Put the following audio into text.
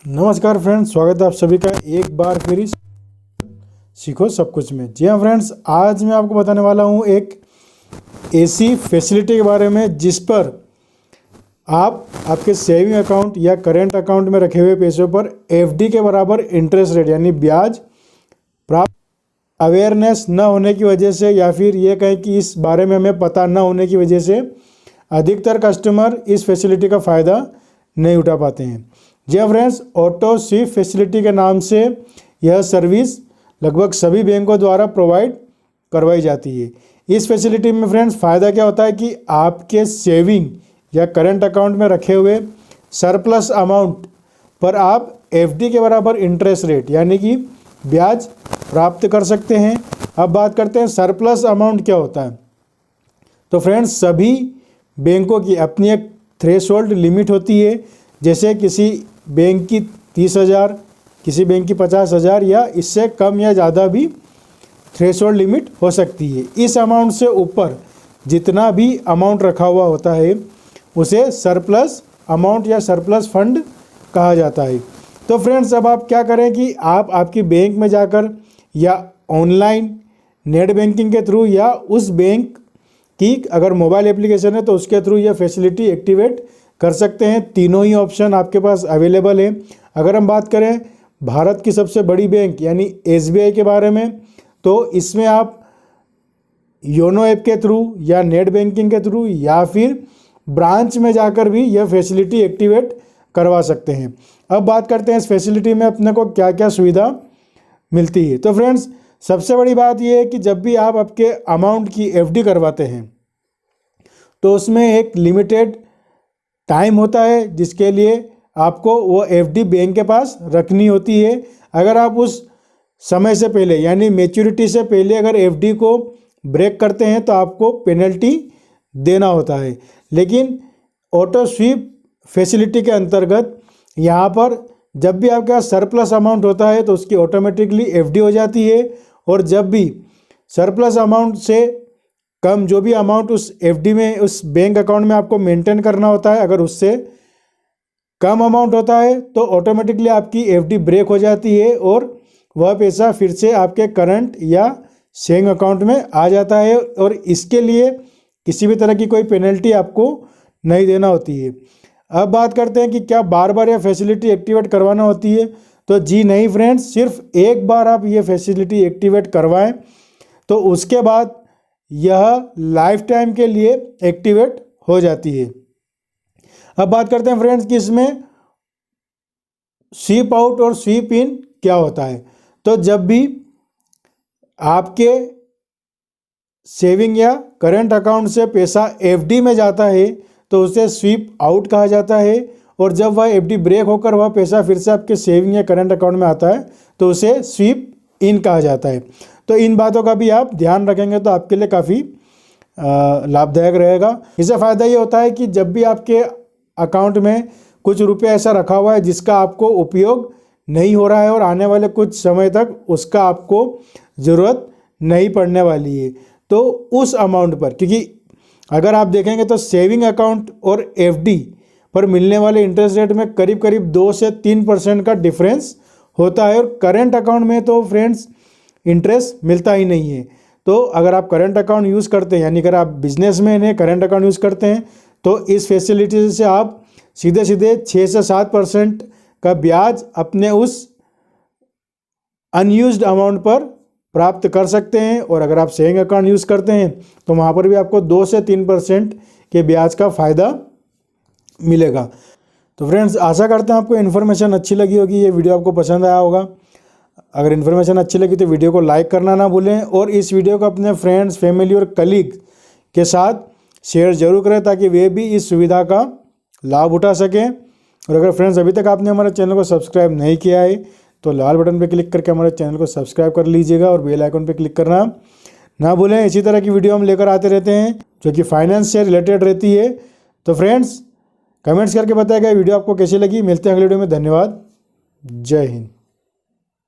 नमस्कार फ्रेंड्स, स्वागत है आप सभी का एक बार फिर इस सीखो सब कुछ में। जी हाँ फ्रेंड्स, आज मैं आपको बताने वाला हूँ एक ऐसी फैसिलिटी के बारे में जिस पर आप आपके सेविंग अकाउंट या करेंट अकाउंट में रखे हुए पैसों पर एफडी के बराबर इंटरेस्ट रेट यानी ब्याज प्राप्त। अवेयरनेस न होने की वजह से या फिर ये कहें कि इस बारे में हमें पता न होने की वजह से अधिकतर कस्टमर इस फैसिलिटी का फ़ायदा नहीं उठा पाते हैं। जी हाँ फ्रेंड्स, ऑटो स्वीप फैसिलिटी के नाम से यह सर्विस लगभग सभी बैंकों द्वारा प्रोवाइड करवाई जाती है। इस फैसिलिटी में फ्रेंड्स फ़ायदा क्या होता है कि आपके सेविंग या करंट अकाउंट में रखे हुए सरप्लस अमाउंट पर आप एफडी के बराबर इंटरेस्ट रेट यानी कि ब्याज प्राप्त कर सकते हैं। अब बात करते हैं सरप्लस अमाउंट क्या होता है। तो फ्रेंड्स, सभी बैंकों की अपनी एक थ्रेशोल्ड लिमिट होती है। जैसे किसी बैंक की 30,000, किसी बैंक की 50,000 या इससे कम या ज़्यादा भी थ्रेशोल्ड लिमिट हो सकती है। इस अमाउंट से ऊपर जितना भी अमाउंट रखा हुआ होता है उसे सरप्लस अमाउंट या सरप्लस फंड कहा जाता है। तो फ्रेंड्स, अब आप क्या करें कि आप आपकी बैंक में जाकर या ऑनलाइन नेट बैंकिंग के थ्रू या उस बैंक की अगर मोबाइल एप्लीकेशन है तो उसके थ्रू यह फैसिलिटी एक्टिवेट कर सकते हैं। तीनों ही ऑप्शन आपके पास अवेलेबल है। अगर हम बात करें भारत की सबसे बड़ी बैंक यानी एसबीआई के बारे में, तो इसमें आप योनो ऐप के थ्रू या नेट बैंकिंग के थ्रू या फिर ब्रांच में जाकर भी यह फैसिलिटी एक्टिवेट करवा सकते हैं। अब बात करते हैं इस फैसिलिटी में अपने को क्या क्या सुविधा मिलती है। तो फ्रेंड्स, सबसे बड़ी बात यह है कि जब भी आप आपके अमाउंट की एफडी करवाते हैं तो उसमें एक लिमिटेड टाइम होता है जिसके लिए आपको वो एफडी बैंक के पास रखनी होती है। अगर आप उस समय से पहले यानी मैच्योरिटी से पहले अगर एफडी को ब्रेक करते हैं तो आपको पेनल्टी देना होता है। लेकिन ऑटो स्वीप फैसिलिटी के अंतर्गत यहाँ पर जब भी आपके पास सरप्लस अमाउंट होता है तो उसकी ऑटोमेटिकली एफडी हो जाती है, और जब भी सरप्लस अमाउंट से कम जो भी अमाउंट उस एफडी में उस बैंक अकाउंट में आपको मेंटेन करना होता है, अगर उससे कम अमाउंट होता है तो ऑटोमेटिकली आपकी एफडी ब्रेक हो जाती है और वह पैसा फिर से आपके करंट या सेविंग अकाउंट में आ जाता है, और इसके लिए किसी भी तरह की कोई पेनल्टी आपको नहीं देना होती है। अब बात करते हैं कि क्या बार बार यह फैसिलिटी एक्टिवेट करवाना होती है। तो जी नहीं फ्रेंड्स, सिर्फ एक बार आप ये फैसिलिटी एक्टिवेट करवाएं तो उसके बाद यह लाइफ टाइम के लिए एक्टिवेट हो जाती है। अब बात करते हैं फ्रेंड्स कि इसमें स्वीप आउट और स्वीप इन क्या होता है। तो जब भी आपके सेविंग या करंट अकाउंट से पैसा एफडी में जाता है तो उसे स्वीप आउट कहा जाता है, और जब वह एफडी ब्रेक होकर वह पैसा फिर से आपके सेविंग या करंट अकाउंट में आता है तो उसे स्वीप इन कहा जाता है। तो इन बातों का भी आप ध्यान रखेंगे तो आपके लिए काफ़ी लाभदायक रहेगा। इससे फ़ायदा ये होता है कि जब भी आपके अकाउंट में कुछ रुपये ऐसा रखा हुआ है जिसका आपको उपयोग नहीं हो रहा है और आने वाले कुछ समय तक उसका आपको ज़रूरत नहीं पड़ने वाली है, तो उस अमाउंट पर, क्योंकि अगर आप देखेंगे तो सेविंग अकाउंट और एफडी पर मिलने वाले इंटरेस्ट रेट में करीब करीब 2 से 3% का डिफरेंस होता है, और करेंट अकाउंट में तो फ्रेंड्स इंटरेस्ट मिलता ही नहीं है। तो अगर आप करंट अकाउंट यूज़ करते हैं यानी अगर आप बिजनेसमैन हैं, करंट अकाउंट यूज़ करते हैं, तो इस फैसिलिटी से आप सीधे सीधे 6 से 7% का ब्याज अपने उस अनयूज्ड अमाउंट पर प्राप्त कर सकते हैं। और अगर आप सेविंग अकाउंट यूज़ करते हैं तो वहाँ पर भी आपको 2 से 3% के ब्याज का फ़ायदा मिलेगा। तो फ्रेंड्स, आशा करते हैं आपको इन्फॉर्मेशन अच्छी लगी होगी, ये वीडियो आपको पसंद आया होगा। अगर इन्फॉर्मेशन अच्छी लगी तो वीडियो को लाइक करना ना भूलें, और इस वीडियो को अपने फ्रेंड्स, फैमिली और कलीग के साथ शेयर जरूर करें ताकि वे भी इस सुविधा का लाभ उठा सकें। और अगर फ्रेंड्स अभी तक आपने हमारे चैनल को सब्सक्राइब नहीं किया है तो लाल बटन पर क्लिक करके हमारे चैनल को सब्सक्राइब कर लीजिएगा और बेल आइकन पर क्लिक करना ना भूलें। इसी तरह की वीडियो हम लेकर आते रहते हैं जो कि फाइनेंस से रिलेटेड रहती है। तो फ्रेंड्स, कमेंट्स करके बताइएगा वीडियो आपको कैसी लगी। मिलते हैं अगले वीडियो में। धन्यवाद। जय हिंद।